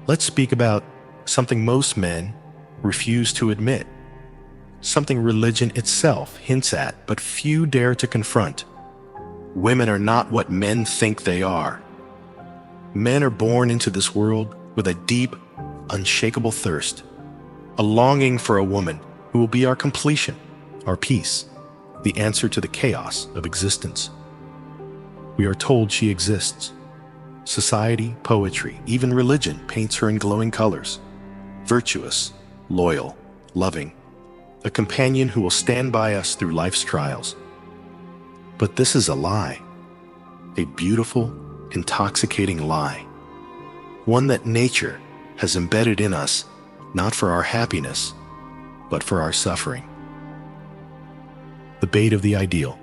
Let's speak about something most men refuse to admit, something religion itself hints at but few dare to confront. Women are not what men think they are. Men are born into this world with a deep, unshakable thirst, a longing for a woman who will be our completion, our peace, the answer to the chaos of existence. We are told she exists. Society, poetry, even religion paints her in glowing colors. Virtuous, loyal, loving, a companion who will stand by us through life's trials. But this is a lie, a beautiful, intoxicating lie, one that nature has embedded in us, not for our happiness, but for our suffering. The bait of the ideal.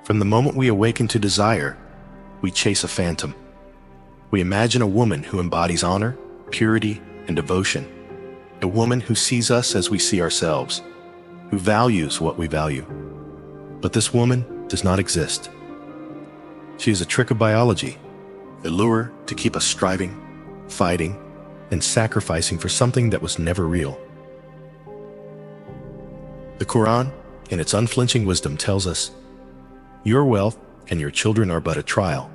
From the moment we awaken to desire, we chase a phantom. We imagine a woman who embodies honor, purity, and devotion, a woman who sees us as we see ourselves, who values what we value. But this woman does not exist. She is a trick of biology, a lure to keep us striving, fighting, and sacrificing for something that was never real. The Quran, in its unflinching wisdom, tells us, "Your wealth and your children are but a trial,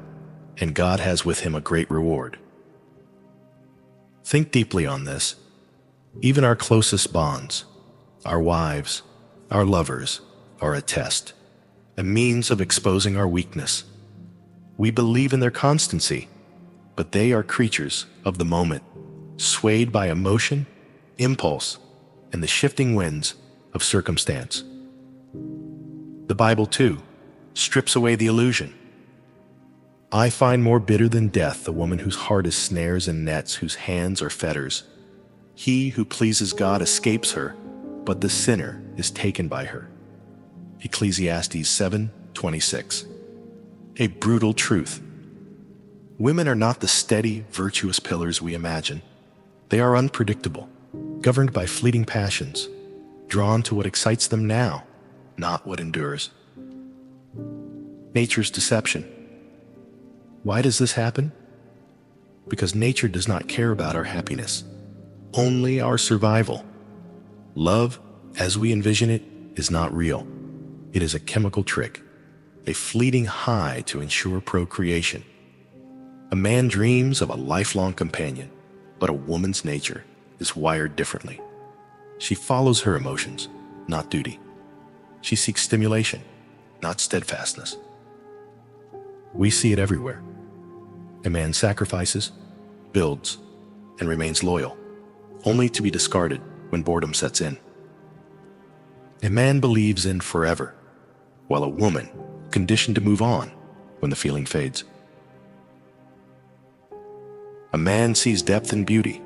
and God has with him a great reward." Think deeply on this. Even our closest bonds, our wives, our lovers, are a test, a means of exposing our weakness. We believe in their constancy, but they are creatures of the moment, swayed by emotion, impulse, and the shifting winds of circumstance. The Bible, too, strips away the illusion. "I find more bitter than death the woman whose heart is snares and nets, whose hands are fetters. He who pleases God escapes her, but the sinner is taken by her." Ecclesiastes 7:26. A brutal truth. Women are not the steady, virtuous pillars we imagine. They are unpredictable, governed by fleeting passions, drawn to what excites them now, not what endures. Nature's deception. Why does this happen? Because nature does not care about our happiness, only our survival. Love, as we envision it, is not real. It is a chemical trick, a fleeting high to ensure procreation. A man dreams of a lifelong companion, but a woman's nature is wired differently. She follows her emotions, not duty. She seeks stimulation, not steadfastness. We see it everywhere. A man sacrifices, builds, and remains loyal, only to be discarded when boredom sets in. A man believes in forever, while a woman conditioned to move on when the feeling fades. A man sees depth in beauty,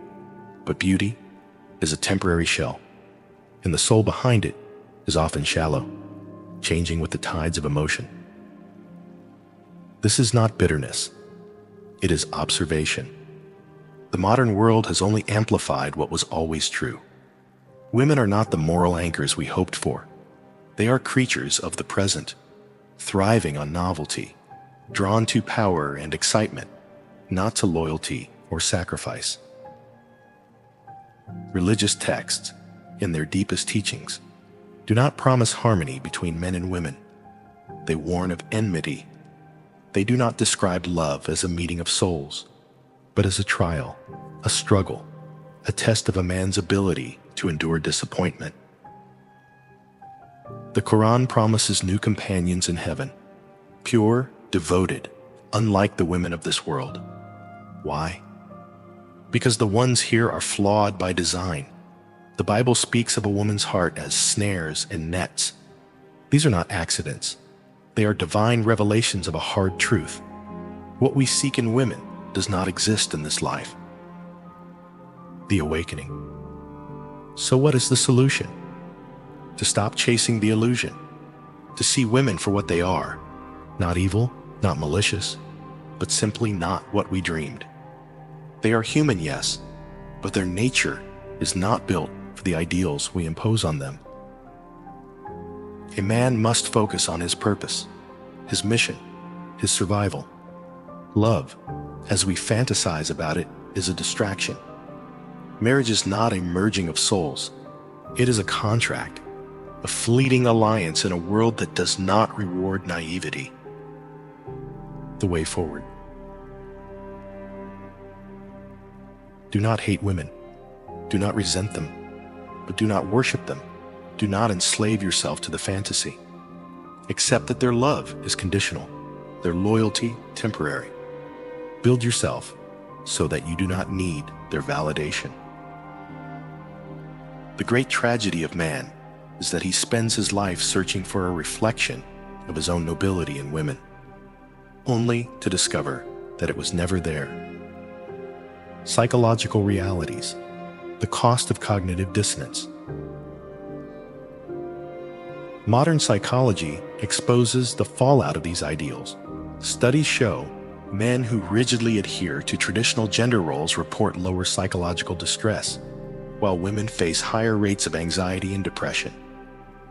but beauty is a temporary shell, and the soul behind it is often shallow, changing with the tides of emotion. This is not bitterness. It is observation. The modern world has only amplified what was always true. Women are not the moral anchors we hoped for. They are creatures of the present, thriving on novelty, drawn to power and excitement, not to loyalty or sacrifice. Religious texts, in their deepest teachings, do not promise harmony between men and women. They warn of enmity. They do not describe love as a meeting of souls, but as a trial, a struggle, a test of a man's ability to endure disappointment. The Quran promises new companions in heaven, pure, devoted, unlike the women of this world. Why? Because the ones here are flawed by design. The Bible speaks of a woman's heart as snares and nets. These are not accidents. They are divine revelations of a hard truth. What we seek in women does not exist in this life. The awakening. So what is the solution? To stop chasing the illusion, to see women for what they are, not evil, not malicious, but simply not what we dreamed. They are human, yes, but their nature is not built for the ideals we impose on them. A man must focus on his purpose, his mission, his survival. Love, as we fantasize about it, is a distraction. Marriage is not a merging of souls. It is a contract, a fleeting alliance in a world that does not reward naivety. The way forward. Do not hate women. Do not resent them. But do not worship them. Do not enslave yourself to the fantasy. Accept that their love is conditional, their loyalty temporary. Build yourself so that you do not need their validation. The great tragedy of man is that he spends his life searching for a reflection of his own nobility in women, only to discover that it was never there. Psychological realities, the cost of cognitive dissonance. Modern psychology exposes the fallout of these ideals. Studies show men who rigidly adhere to traditional gender roles report lower psychological distress, while women face higher rates of anxiety and depression,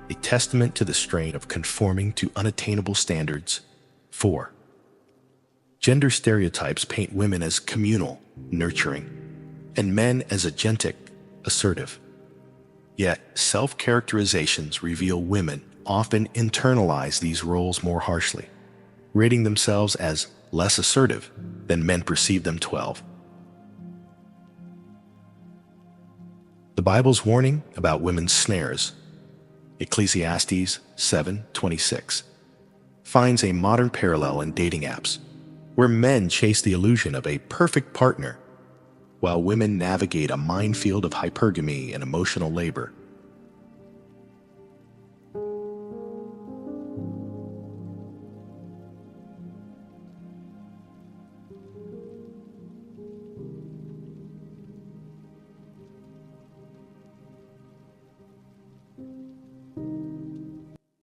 a testament to the strain of conforming to unattainable standards. 4. Gender stereotypes paint women as communal, nurturing, and men as agentic, assertive. Yet, self-characterizations reveal women often internalize these roles more harshly, rating themselves as less assertive than men perceive them. 12. The Bible's warning about women's snares, Ecclesiastes 7:26, finds a modern parallel in dating apps, where men chase the illusion of a perfect partner, while women navigate a minefield of hypergamy and emotional labor.